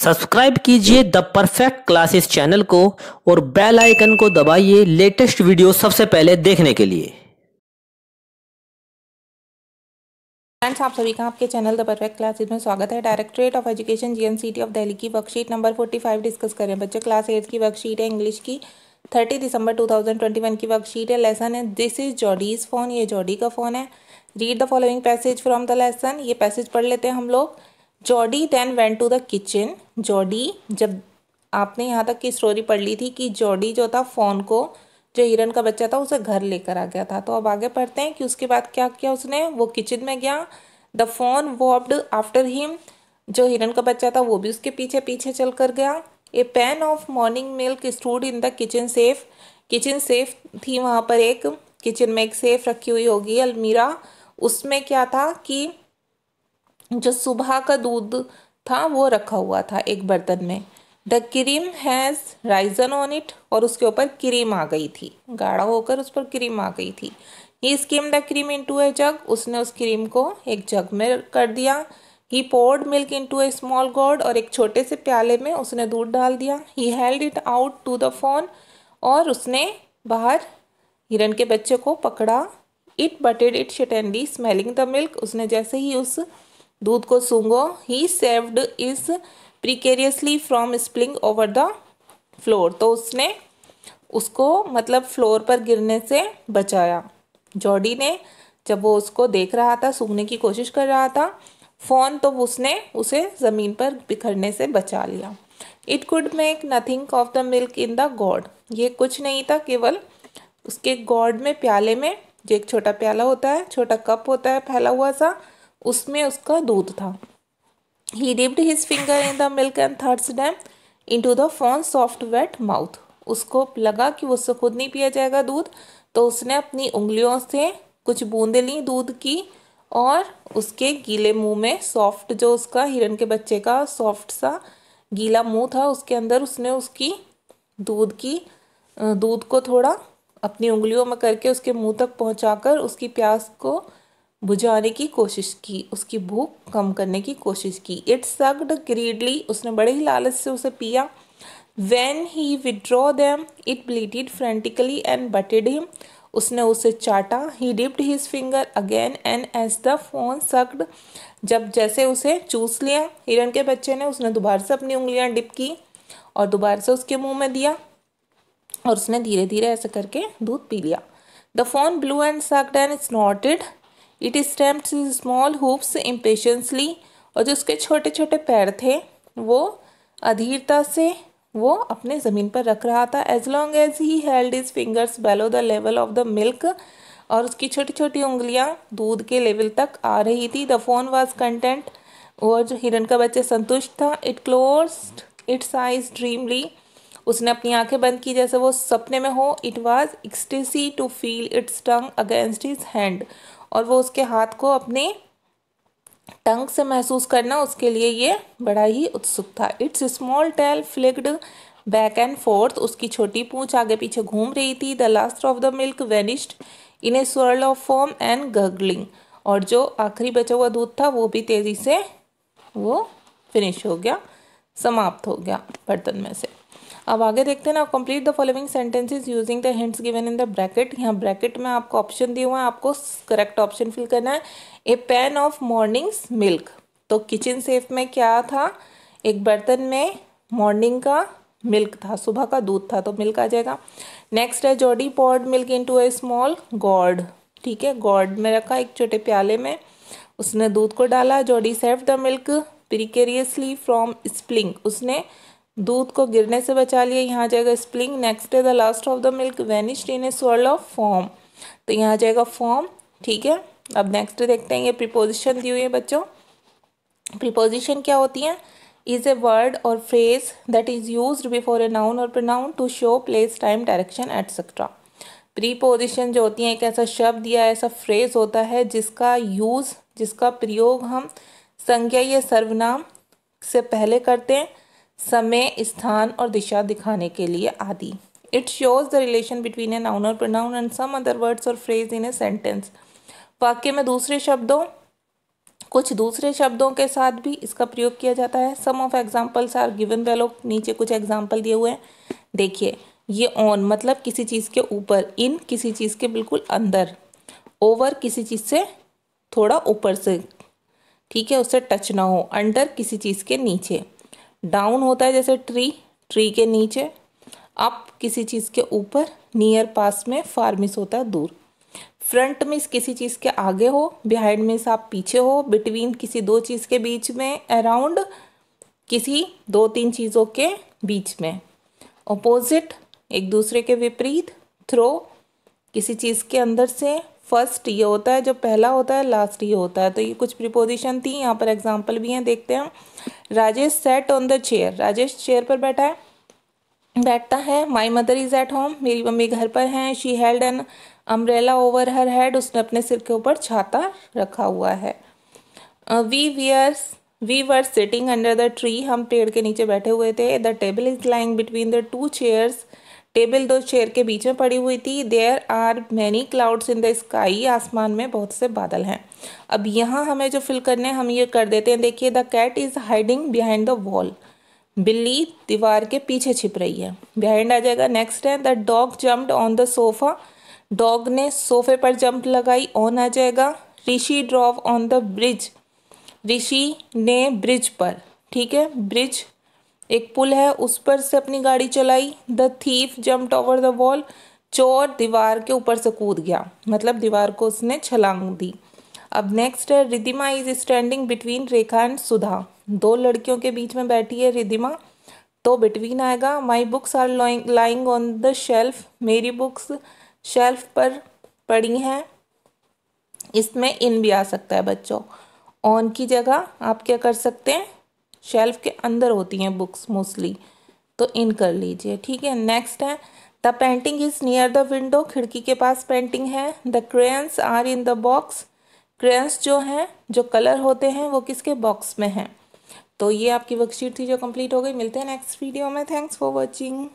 Subscribe कीजिए the perfect classes channel को और बेल आइकन को दबाइए लेटेस्ट वीडियो सबसे पहले देखने के लिए। फ्रेंड्स, आप सभी का आपके चैनल द परफेक्ट क्लासेस में स्वागत है। Directorate of education GNCT of Delhi की वर्कशीट नंबर 45 डिस्कस करें। बच्चों, क्लास 8 की वर्कशीट है, इंग्लिश की 30 दिसंबर 2021 की वर्कशीट है। लेसन है दिस इज जॉडीज फोन, ये जॉडी का फ़ोन है। Read the following passage from the lesson, ये पैसेज पढ़ लेते हैं हम लोग। Jody then went to the kitchen. Jody, जब आपने यहाँ तक की स्टोरी पढ़ ली थी कि जॉडी जो था फ़ोन को, जो हिरन का बच्चा था, उसे घर लेकर आ गया था। तो अब आगे पढ़ते हैं कि उसके बाद क्या किया उसने। वो किचन में गया। द फोन वॉब्ड आफ्टर हिम, जो हिरन का बच्चा था वो भी उसके पीछे पीछे चल कर गया। A pan of morning milk stood in the kitchen safe, kitchen safe थी वहाँ पर, एक किचन में एक सेफ रखी हुई होगी, अलमीरा। उसमें क्या था कि जो सुबह का दूध था वो रखा हुआ था एक बर्तन में। The cream has Ryzen on it, और उसके ऊपर क्रीम आ गई थी, गाढ़ा होकर उस पर क्रीम आ गई थी। ही स्किम द क्रीम इनटू ए जग, उसने उस क्रीम को एक जग में कर दिया। ही पोर्ड मिल्क इनटू ए स्मॉल गॉड, और एक छोटे से प्याले में उसने दूध डाल दिया। He held it out to the fawn, और उसने बाहर हिरन के बच्चे को पकड़ा। इट बटेड इट शटेंडी स्मेलिंग द मिल्क, उसने जैसे ही उस दूध को सूंघो। He saved is precariously from spilling over the floor, तो उसने उसको मतलब फ्लोर पर गिरने से बचाया। जॉडी ने, जब वो उसको देख रहा था, सूंघने की कोशिश कर रहा था फ़ोन, तो उसने उसे ज़मीन पर बिखरने से बचा लिया। It could make nothing of the milk in the God, ये कुछ नहीं था, केवल उसके गॉड में, प्याले में, जो एक छोटा प्याला होता है, छोटा कप होता है फैला हुआ सा, उसमें उसका दूध था। He dipped his finger in the milk and thrust them into the fawn's soft wet mouth. उसको लगा कि उससे खुद नहीं पिया जाएगा दूध, तो उसने अपनी उंगलियों से कुछ बूंदें ली दूध की, और उसके गीले मुंह में, सॉफ्ट जो उसका हिरन के बच्चे का सॉफ्ट सा गीला मुंह था, उसके अंदर उसने उसकी दूध को थोड़ा अपनी उंगलियों में करके उसके मुंह तक पहुंचाकर उसकी प्यास को बुझाने की कोशिश की, उसकी भूख कम करने की कोशिश की। इट सक्ड ग्रीडली, उसने बड़े ही लालच से उसे पिया। When he withdrew them, it bleated frantically and butted him, उसने उसे चाटा। He dipped his finger again and as the fawn sucked, जब जैसे उसे चूस लिया हिरन के बच्चे ने, उसने दोबारा से अपनी उंगलियां डिप की और दोबारा से उसके मुंह में दिया, और उसने धीरे धीरे ऐसे करके दूध पी लिया। The fawn blew and sucked and snorted. It stamped his small hoofs impatiently, और जो उसके छोटे छोटे पैर थे वो अधीरता से वो अपने ज़मीन पर रख रहा था। As long as he held his fingers below the level of the milk, और उसकी छोटी छोटी उंगलियां दूध के लेवल तक आ रही थी। The fawn was content, और जो हिरन का बच्चा संतुष्ट था। It closed its eyes dreamily, उसने अपनी आंखें बंद की जैसे वो सपने में हो। It was ecstasy to feel its tongue against his hand, और वो उसके हाथ को अपने टंग से महसूस करना, उसके लिए ये बड़ा ही उत्सुक था। Its small tail flicked back and forth, उसकी छोटी पूंछ आगे पीछे घूम रही थी। The last of the milk vanished in a swirl of foam and gurgling, और जो आखिरी बचा हुआ दूध था वो भी तेज़ी से वो फिनिश हो गया, समाप्त हो गया बर्तन में से। अब आगे देखते हैं ना। Complete the following sentences using the hints given in the bracket, यहाँ ब्रैकेट में आपको ऑप्शन दिए हुए हैं, आपको करेक्ट ऑप्शन फिल करना है। ए पैन ऑफ मॉर्निंग्स मिल्क, तो किचन सेफ में क्या था, एक बर्तन में मॉर्निंग का मिल्क था, सुबह का दूध था, तो मिल्क आ जाएगा। नेक्स्ट है जॉडी पॉर्ड मिल्क इनटू ए स्मॉल गॉड, ठीक है, गॉड में रखा एक छोटे प्याले में, उसने दूध को डाला। Jody saved the milk precariously from spilling, उसने दूध को गिरने से बचा लिया, यहाँ आ जाएगा स्प्लिंग। नेक्स्ट है the last of the milk vanished in a swirl of form, तो यहाँ आ जाएगा फॉर्म, ठीक है। अब नेक्स्ट देखते हैं, ये प्रीपोजिशन दी हुई है बच्चों। प्रीपोजिशन क्या होती हैं, इज ए वर्ड और phrase that is used before a noun और pronoun to show place time direction etcetera. Preposition जो होती है एक ऐसा शब्द या ऐसा फ्रेज होता है जिसका यूज़, जिसका प्रयोग हम संज्ञा या सर्वनाम से पहले करते हैं, समय, स्थान और दिशा दिखाने के लिए आदि। It shows the relation between a noun और pronoun and some other words और फ्रेज इन ए सेंटेंस, वाक्य में दूसरे शब्दों कुछ दूसरे शब्दों के साथ भी इसका प्रयोग किया जाता है। सम ऑफ एग्जाम्पल्स आर गिवन बेलो, नीचे कुछ एग्जाम्पल दिए हुए हैं। देखिए, ये ऑन मतलब किसी चीज़ के ऊपर, इन किसी चीज़ के बिल्कुल अंदर, ओवर किसी चीज़ से थोड़ा ऊपर से, ठीक है, उससे टच ना हो, अंडर किसी चीज़ के नीचे, डाउन होता है जैसे ट्री, ट्री के नीचे, अप किसी चीज़ के ऊपर, नियर पास में, फार मीन्स होता है दूर, फ्रंट मीन्स किसी चीज़ के आगे हो, बिहाइंड मीन्स आप पीछे हो, बिटवीन किसी दो चीज़ के बीच में, अराउंड किसी दो तीन चीज़ों के बीच में, ऑपोजिट एक दूसरे के विपरीत, थ्रो किसी चीज़ के अंदर से, फर्स्ट ये होता है जो पहला होता है, लास्ट ये होता है। तो ये कुछ प्रीपोजिशन थी, यहाँ पर एग्जाम्पल भी हैं, देखते हैं। Rajesh sat on the chair, Rajesh chair पर बैठता है। My mother is at home, मेरी मम्मी घर पर हैं। She held an umbrella over her head, उसने अपने सिर के ऊपर छाता रखा हुआ है। We were sitting under the tree, हम पेड़ के नीचे बैठे हुए थे। The table is lying between the two chairs, table दो चेयर के बीच में पड़ी हुई थी। There are many clouds in the sky, आसमान में बहुत से बादल हैं। अब यहाँ हमें जो फिल करने हैं हम ये कर देते हैं। देखिए, the cat is hiding behind the wall, बिल्ली दीवार के पीछे छिप रही है, बिहाइंड आ जाएगा। नेक्स्ट है, the dog jumped on the sofa, dog ने सोफे पर जंप लगाई, ऑन आ जाएगा। ऋषि ड्रॉव ऑन द ब्रिज, ऋषि ने ब्रिज पर, ठीक है, ब्रिज एक पुल है, उस पर से अपनी गाड़ी चलाई। The thief jumped over the wall, चोर दीवार के ऊपर से कूद गया, मतलब दीवार को उसने छलांग दी। अब नेक्स्ट है, Riddhima is standing between Rekha and Sudha, दो लड़कियों के बीच में बैठी है रिद्धिमा, तो बिटवीन आएगा। My books are lying on the shelf, मेरी बुक्स शेल्फ पर पड़ी हैं, इसमें इन भी आ सकता है बच्चों। ऑन की जगह आप क्या कर सकते हैं, शेल्फ के अंदर होती हैं बुक्स मोस्टली, तो इन कर लीजिए, ठीक है। नेक्स्ट है, the painting is near the window, खिड़की के पास पेंटिंग है। The crayons are in the box, crayons जो हैं, जो कलर होते हैं वो किसके बॉक्स में हैं। तो ये आपकी वर्कशीट थी जो कंप्लीट हो गई। मिलते हैं नेक्स्ट वीडियो में। Thanks for watching.